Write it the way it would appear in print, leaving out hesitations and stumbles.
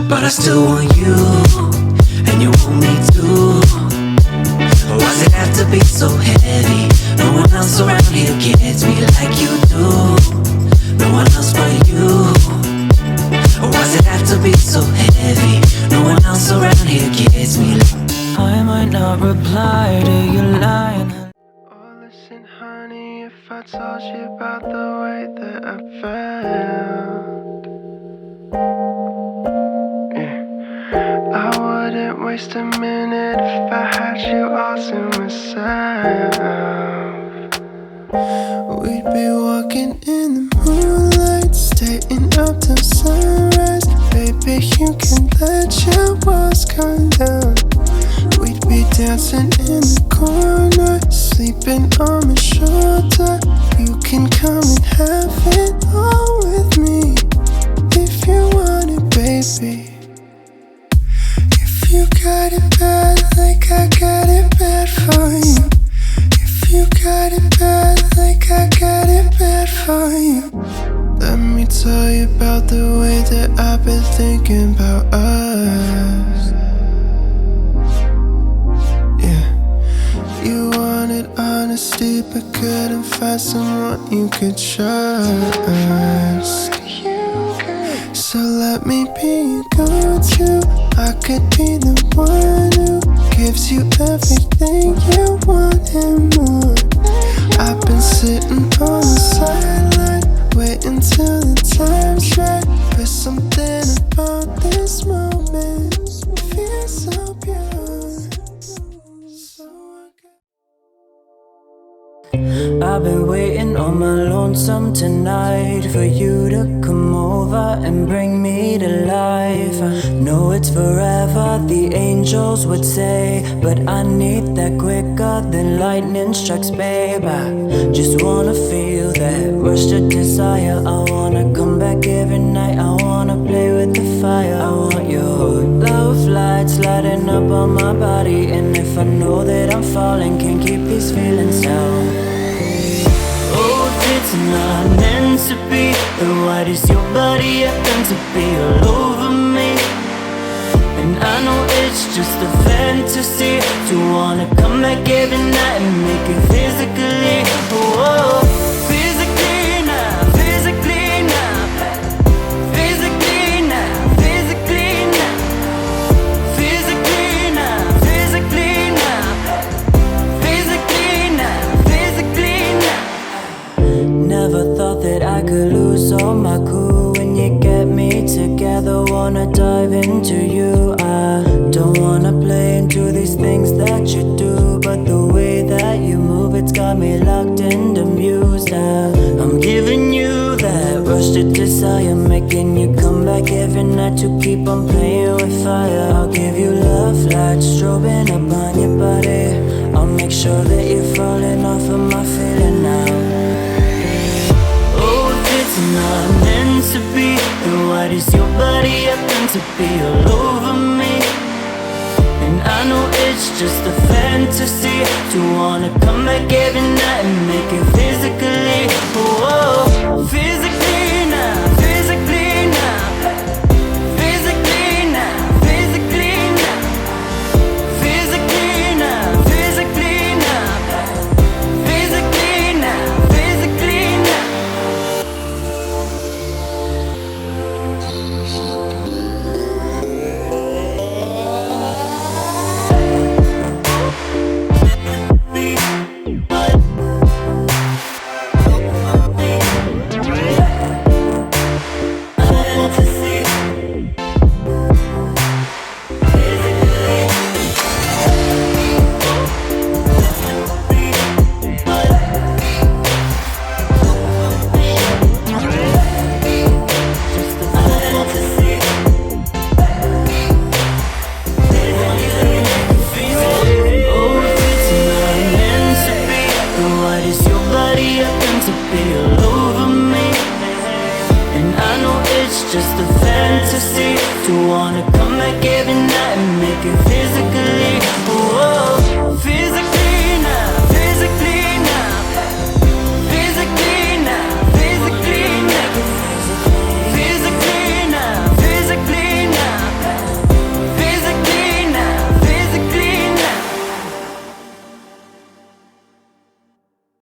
but I still want you, and you want me too. Why does it have to be so heavy? No one else around here gets me like you do. No one else but you. Why does it have to be so heavy? No one else around here gets me like I might not reply to you lying. Oh, listen, honey, if I told you about the way that I felt, yeah, I wouldn't waste a minute if I had you all to myself. We'd be walking in the moonlight, staying up till sunrise. Baby, you can let your walls come down. We'd be dancing in the corner, sleeping on my shoulder. You can come and have it all with me, if you want it, baby. If you got it bad like I got it bad for you, if you got it bad like I got it bad for you, let me tell you about the way that I've been thinking about us. You wanted honesty but couldn't find someone you could trust. So let me be your go-to. I could be the one who gives you everything you want and more. I've been sitting on the sideline, waiting till the time's right. There's something about this moment, it feels so pure. I've been waiting on my lonesome tonight for you to come over and bring me to life. I know it's forever, the angels would say, but I need that quicker than lightning strikes, babe. I just wanna feel that rush to desire. I wanna come back every night, I wanna play with the fire. I want your love lights lighting up on my body, and if I know that I'm falling, can't keep these feelings down. It's not meant to be, but why does your body happen to be all over me? And I know it's just a fantasy to wanna come back every night and make it physically. Whoa, physically now, physically now, physically now, physically now, physically now, physically now, physically now, physically now. Never thought that I could lose all my cool when you get me together. Wanna dive into you. I don't wanna play into these things that you do, but the way that you move, it's got me locked and amused. I'm giving you that rush to desire, making you come back every night to keep on playing with fire. I'll give you love lights strobing up on your body. I'll make sure that you're falling off of my feeling now. It's not meant to be, then why does your body happen to be all over me? And I know it's just a fantasy to wanna come back every night and make it physically. Whoa, physically now, physically now, physically now, physically now, physically now, physically now, physically now, physically now. Just a fantasy to wanna come back every night and make it physical.